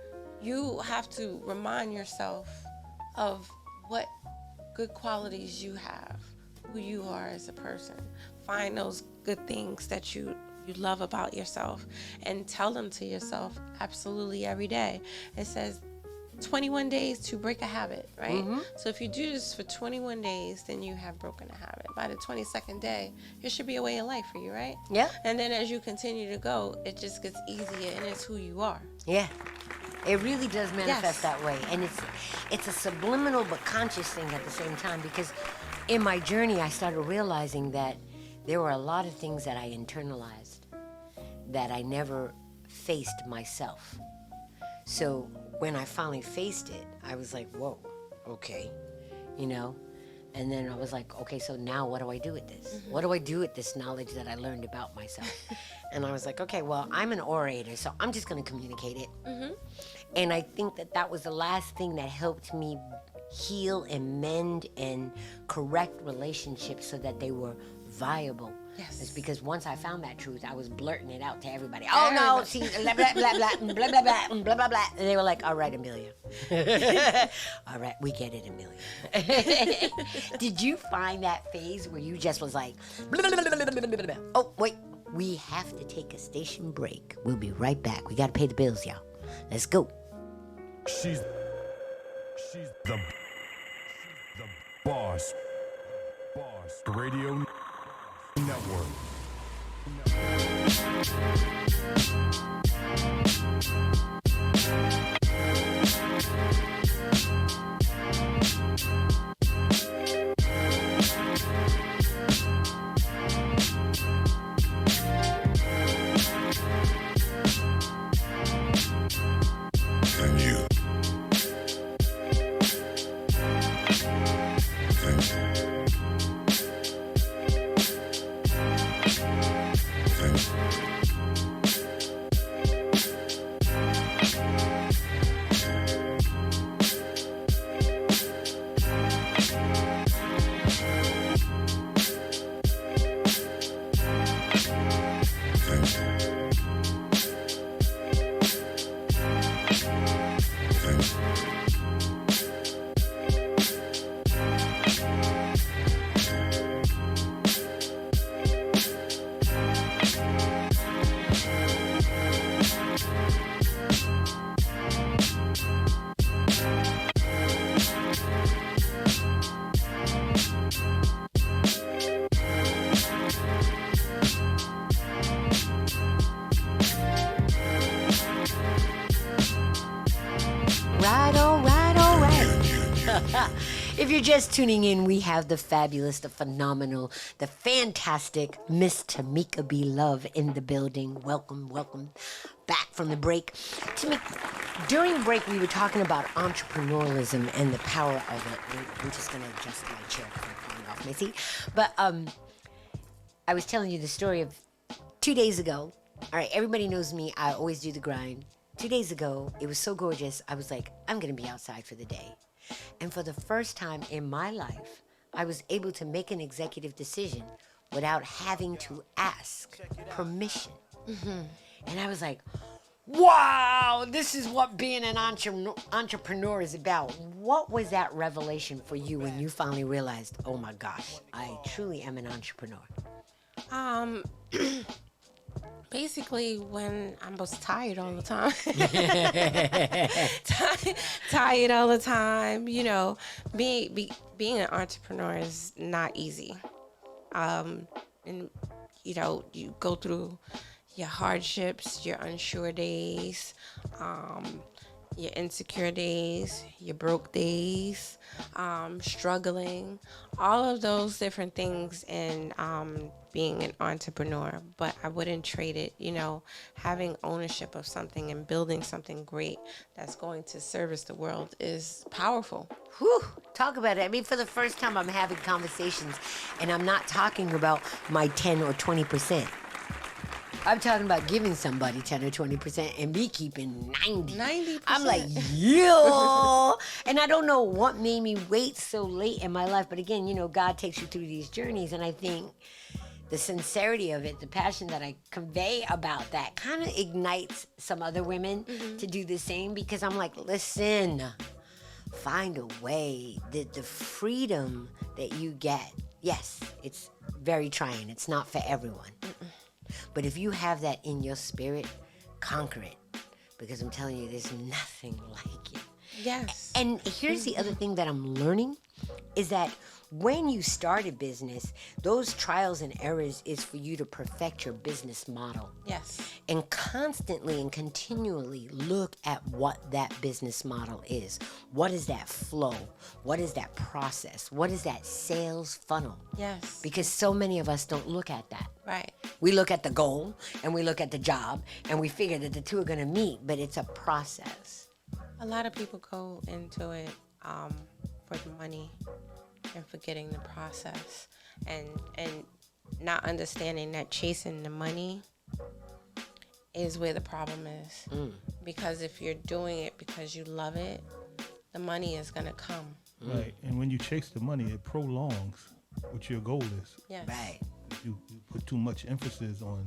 You have to remind yourself of what good qualities you have, who you are as a person. Find those good things that you love about yourself and tell them to yourself absolutely every day. It says 21 days to break a habit, right? So if you do this for 21 days, then you have broken a habit. By the 22nd day, it should be a way of life for you, right? Yeah. And then as you continue to go, it just gets easier, and it's who you are. Yeah. It really does manifest Yes. that way. And it's a subliminal but conscious thing at the same time, because in my journey, I started realizing that there were a lot of things that I internalized that I never faced myself. So when I finally faced it, I was like, whoa, okay, you know? And then I was like, okay, so now what do I do with this? What do I do with this knowledge that I learned about myself? And I was like, okay, well, I'm an orator, so I'm just going to communicate it. And I think that was the last thing that helped me heal and mend and correct relationships so that they were viable. Yes. It's because once I found that truth, I was blurting it out to everybody. Oh no, see, blah blah blah blah blah blah blah blah blah blah. And they were like, "All right, Amelia. All right, we get it, Amelia." Did you find that phase where you just was like, blah, blah, blah, blah, blah, blah, blah. "Oh wait, we have to take a station break. We'll be right back. We got to pay the bills, y'all. Let's go." She's the boss. The radio network. And you. If you're just tuning in, we have the fabulous, the phenomenal, the fantastic Miss Tanika B. Love in the building. Welcome, welcome back from the break. Tamika, during break, we were talking about entrepreneurialism and the power of it. I'm just going to adjust my chair because I'm falling off my seat. But I was telling you the story of 2 days ago. All right, everybody knows me. I always do the grind. 2 days ago, it was so gorgeous. I was like, I'm going to be outside for the day. And for the first time in my life, I was able to make an executive decision without having to ask permission. And I was like, wow, this is what being an entrepreneur is about. What was that revelation for you when you finally realized, oh my gosh, I truly am an entrepreneur? Basically, when I was tired all the time, tired all the time, being an entrepreneur is not easy. And you go through your hardships, your unsure days, your insecure days, your broke days, struggling, all of those different things in being an entrepreneur. But I wouldn't trade it, having ownership of something and building something great that's going to service the world is powerful. Whew, talk about it. I mean, for the first time, I'm having conversations, and I'm not talking about my 10 or 20%. I'm talking about giving somebody 10 or 20% and me keeping 90%. I'm like, yeah. And I don't know what made me wait so late in my life. But again, God takes you through these journeys. And I think the sincerity of it, the passion that I convey about that kind of ignites some other women to do the same. Because I'm like, listen, find a way. The freedom that you get, yes, it's very trying. It's not for everyone. But if you have that in your spirit, conquer it. Because I'm telling you, there's nothing like it. Yes. And here's the other thing that I'm learning is that when you start a business, those trials and errors is for you to perfect your business model. Yes. And constantly and continually look at what that business model is. What is that flow? What is that process? What is that sales funnel? Yes. Because so many of us don't look at that. Right. We look at the goal and we look at the job and we figure that the two are going to meet, but it's a process. A lot of people go into it for the money and forgetting the process and not understanding that chasing the money is where the problem is. Because if you're doing it because you love it, the money is going to come. Right. And when you chase the money, it prolongs what your goal is. Yes. Right. You put too much emphasis on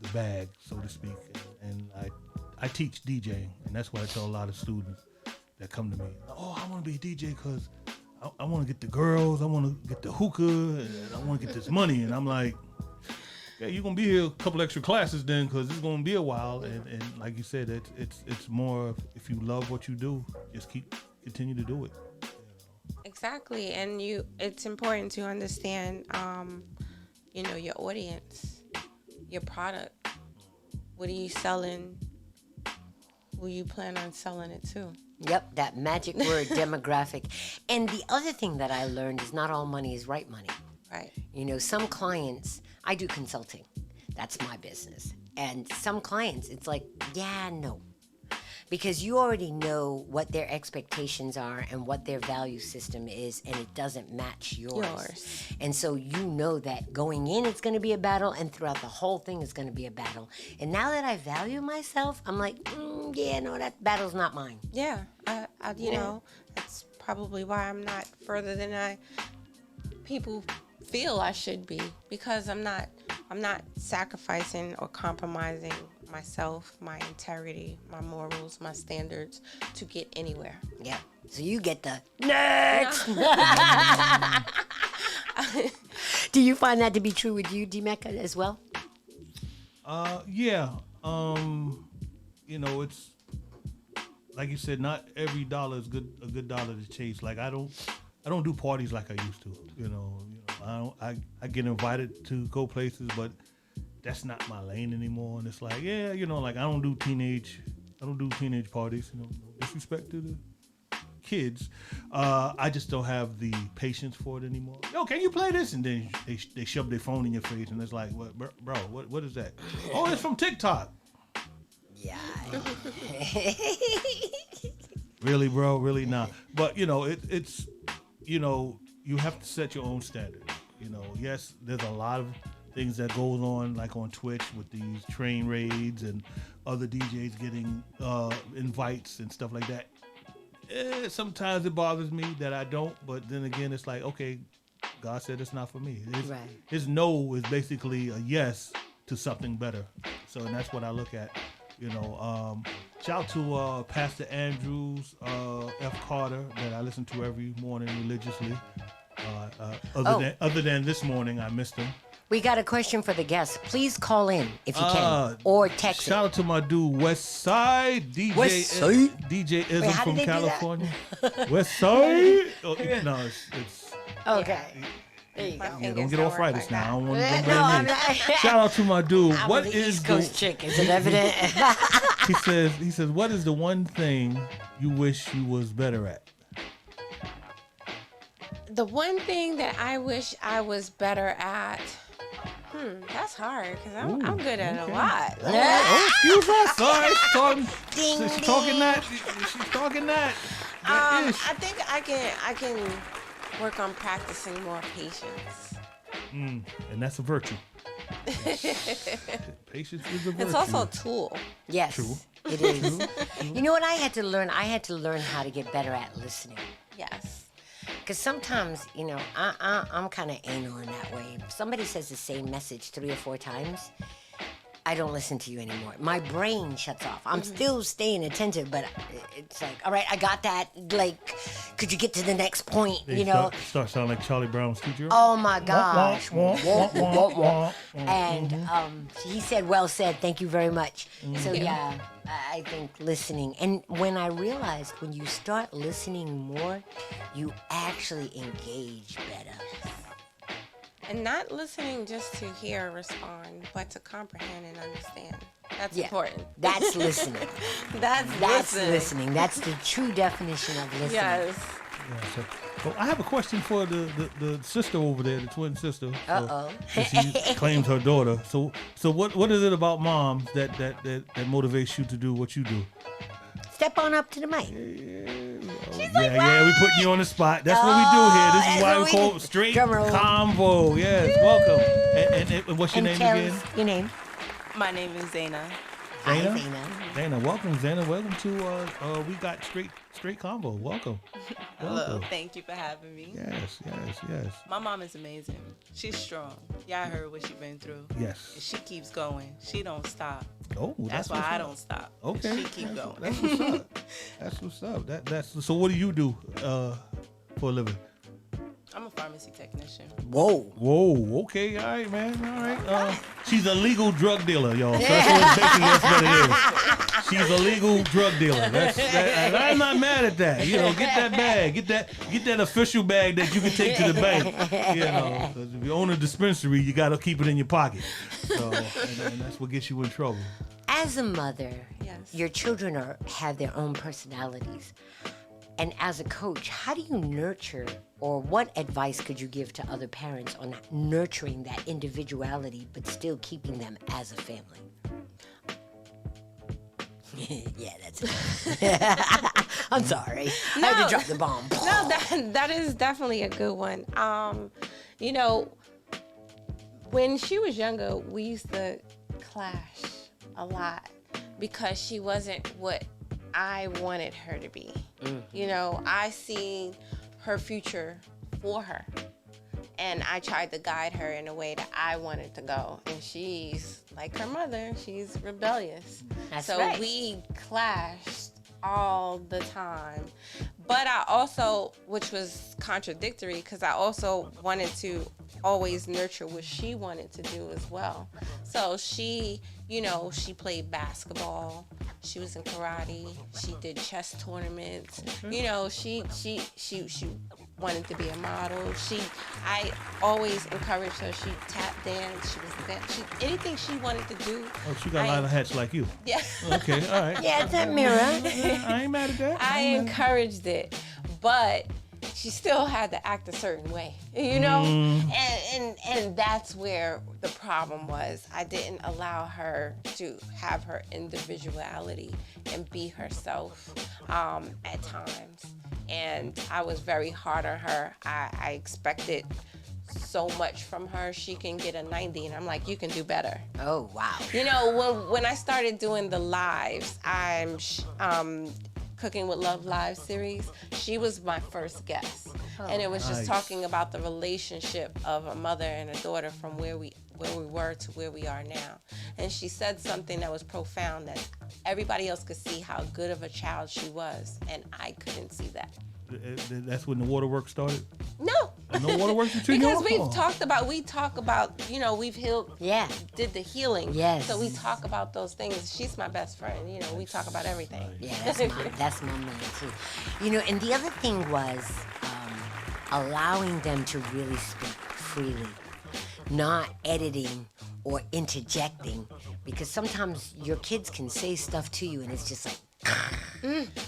the bag, so to speak. And I teach DJing, and that's what I tell a lot of students that come to me. Oh, I want to be a DJ because I want to get the girls, I want to get the hookah, and I want to get this money. And I'm like, yeah, you're going to be here a couple extra classes then because it's going to be a while. And like you said, it's more if you love what you do, just continue to do it. Exactly. And it's important to understand, your audience, your product. What are you selling? Who you plan on selling it to? Yep, that magic word, demographic. And the other thing that I learned is not all money is right money. Right. Some clients, I do consulting. That's my business. And some clients, it's like, yeah, no. Because you already know what their expectations are and what their value system is, and it doesn't match yours. And so you know that going in, it's going to be a battle, and throughout the whole thing, it's going to be a battle. And now that I value myself, I'm like, yeah, no, that battle's not mine. Yeah. That's probably why I'm not further than people feel I should be, because I'm not sacrificing or compromising myself, my integrity, my morals, my standards to get anywhere. Yeah. So you get the next. Do you find that to be true with you, D-Mecca, as well? Yeah. It's like you said, not every dollar is a good dollar to chase. Like I don't do parties like I used to. I get invited to go places, but that's not my lane anymore. And it's like, yeah, like I don't do teenage parties. No disrespect to the kids. I just don't have the patience for it anymore. Yo, can you play this? And then they shove their phone in your face, and it's like, what, bro? What is that? Oh, it's from TikTok. Yeah. Really, bro? Really not. But it's you have to set your own standard. Yes, there's a lot of things that goes on like on Twitch with these train raids and other DJs getting invites and stuff like that. Sometimes it bothers me that I don't, but then again, it's like, okay, God said it's not for me. His no is basically a yes to something better. So, and that's what I look at. You know, shout out to Pastor Andrews, F. Carter, that I listen to every morning religiously. Other than this morning, I missed him. We got a question for the guests. Please call in if you can, or text. Shout out to my dude West Side DJ. West Side? DJ Ism Wait, how from did they do that? California. West Side. Oh, no, it's Okay. There you go. yeah, don't get arthritis now. I don't want to No, I'm me. not. Shout out to my dude. I'm What the is East Coast chick? Is it evident? he says, what is the one thing you wish you was better at? The one thing that I wish I was better at, that's hard because I'm good at a lot. Oh, excuse us. Sorry, she's talking. Ding, She's talking that. She's talking that. I think I can work on practicing more patience. And that's a virtue. Patience is a virtue. It's also a tool. Yes, True. it is. You know what I had to learn? I had to learn how to get better at listening. Yes. Because sometimes, you know, I'm kind of anal in that way. If somebody says the same message 3 or 4 times, I don't listen to you anymore. My brain shuts off. I'm still staying attentive, but it's like, all right, I got that. Like, could you get to the next point? You know? Start sounding like Charlie Brown's teacher. Oh my gosh. Wah, wah, wah, wah. And he said, well said, thank you very much. So yeah, I think listening. And when I realized when you start listening more, you actually engage better. And not listening just to hear or respond, but to comprehend and understand. That's important. That's listening. That's listening. That's the true definition of listening. Yes. Yeah, so I have a question for the sister over there, the twin sister. Uh-oh. She claims her daughter. So what is it about moms that motivates you to do what you do? Step on up to the mic. Yeah, we putting you on the spot. That's what we do here. This is why we call it straight convo. Yes, welcome. And what's your name tell again? us your name. My name is Zayna. Hi, Zayna? Zayna. Zayna, welcome, Zayna. Welcome to We Got Straight Combo. Welcome. Hello. Thank you for having me. Yes. My mom is amazing. She's strong. Y'all heard what she's been through. Yes. She keeps going. She don't stop. Oh, That's why I don't stop. Okay. She keep going. That's what's up. That's what's up. That's so. What do you do for a living? I'm a pharmacy technician. Whoa. Okay. All right, man. All right. She's a legal drug dealer, y'all. So that's what it is. She's a legal drug dealer. And I'm not mad at that. You know, get that bag. Get that official bag that you can take to the bank. You know, 'cause if you own a dispensary, you got to keep it in your pocket. So, and that's what gets you in trouble. As a mother, Yes. your children have their own personalities. And as a coach, how do you nurture, or what advice could you give to other parents on nurturing that individuality but still keeping them as a family? Yeah, that's it. I'm sorry. I had to drop the bomb. No, that is definitely a good one. You know, when she was younger, we used to clash a lot because she wasn't what I wanted her to be. You know, I seen her future for her, and I tried to guide her in a way that I wanted to go. And she's like her mother, she's rebellious. That's so right. we clashed all the time. But I also, which was contradictory, because I also wanted to always nurture what she wanted to do as well. So she, you know, she played basketball, she was in karate, she did chess tournaments. You know, she wanted to be a model. I always encouraged her. She tap danced. She was the best. Anything she wanted to do. Oh, she got a lot of hats like you. Yeah. Okay, all right. Yeah, it's a mirror. I ain't mad at that. I encouraged it, but she still had to act a certain way, you know? And that's where the problem was. I didn't allow her to have her individuality and be herself at times. And I was very hard on her. I expected so much from her. She can get a 90, and I'm like, you can do better. Oh, wow. You know, when I started doing the lives, I'm Cooking with Love live series. She was my first guest, and it was just Nice. talking about the relationship of a mother and a daughter from where we were to where we are now. And she said something that was profound, that everybody else could see how good of a child she was, and I couldn't see that. That's when the waterworks started. No. No waterworks between Because y'all? we talk about, you know, we've healed, Yeah. did the healing. Yes. So we talk about those things. She's my best friend. You know, we talk about everything. Yeah, that's my man too. You know, and the other thing was allowing them to really speak freely, not editing or interjecting, because sometimes your kids can say stuff to you and it's just like,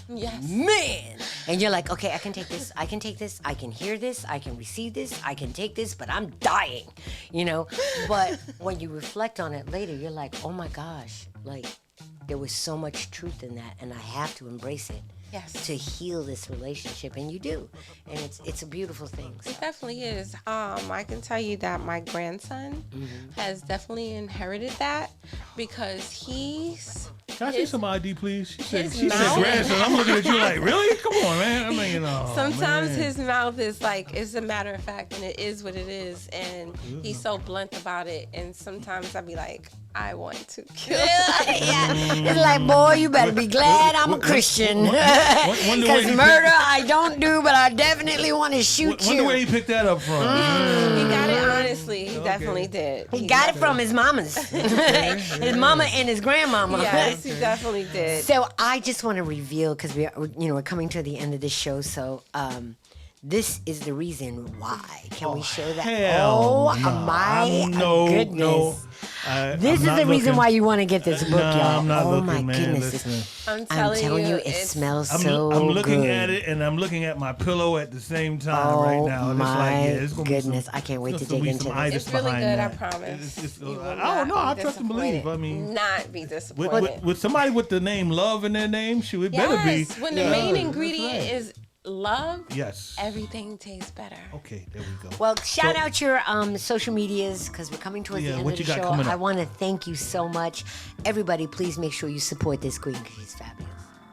Yes. man, and you're like, okay, I can take this, I can hear this, I can receive this, I can take this, but I'm dying, you know. But when you reflect on it later, you're like, oh my gosh, like there was so much truth in that, and I have to embrace it. Yes. To heal this relationship, and you do, and it's a beautiful thing. So. It definitely is. I can tell you that my grandson has definitely inherited that, because he's. Can I see some ID, please? She said his mouth- grandson. I'm looking at you like, really? Come on, man. I mean, oh, Sometimes man. his mouth is like, it's a matter of fact, and it is what it is, and he's so blunt about it. And sometimes I be like, I want to kill him. Yeah, it's like, boy, you better be glad I'm a Christian, because murder I don't do, but I definitely want to shoot Wonder you. where he picked that up from. He got it honestly. He definitely did. He got it from his mamas, his mama and his grandmama. Yes, he definitely did. So I just want to reveal, because we're coming to the end of the show. So this is the reason why. Can we show that? hell Oh no. my No, goodness! no. This is I'm the not reason looking. why you want to get this book, No, y'all. I'm not oh looking, my man. goodness! Listen. I'm I'm telling you, it smells I'm so looking good. at it, and I'm looking at my pillow at the same time Oh right now. And my it's gonna be goodness! some- I can't wait it's to gonna dig be into some this. itis It's really behind good, I that. promise. You will I don't know. not I be trust and believe. disappointed. I mean, Not be disappointed. with somebody with the name Love in their name, it better be. Yes, when the main ingredient is love, Yes. everything tastes better. Okay, there we go. Well, shout out your social medias, because we're coming towards the end what of the you got show. coming up? I want to thank you so much. Everybody, please make sure you support this queen, because she's fabulous.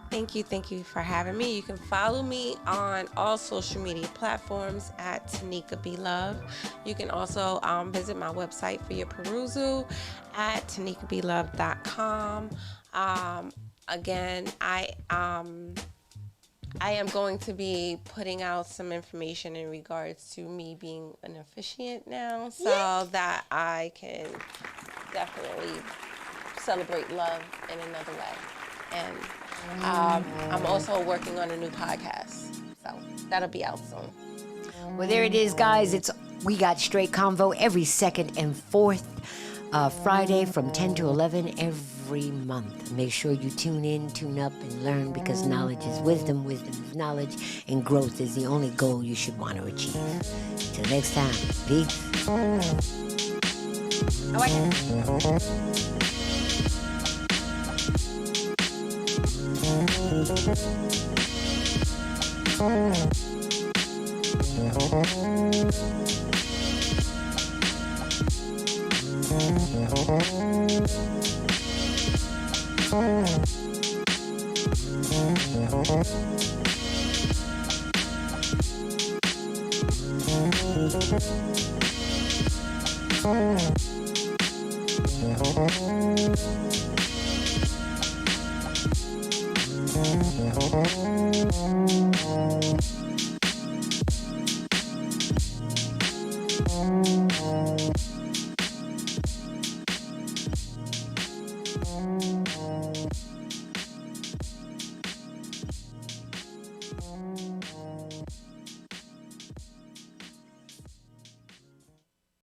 Thank you for having me. You can follow me on all social media platforms at Tanika Be Love. You can also visit my website for your perusal at tanikabelove.com. Again, I am going to be putting out some information in regards to me being an officiant now, so that I can definitely celebrate love in another way. And I'm also working on a new podcast, so that'll be out soon. Well, there it is, guys. We got Straight Convo every second and fourth Friday from 10 to 11 every month. Make sure you tune in, tune up, and learn, because knowledge is wisdom, wisdom is knowledge, and growth is the only goal you should want to achieve. Till next time, peace. I like it. Oh.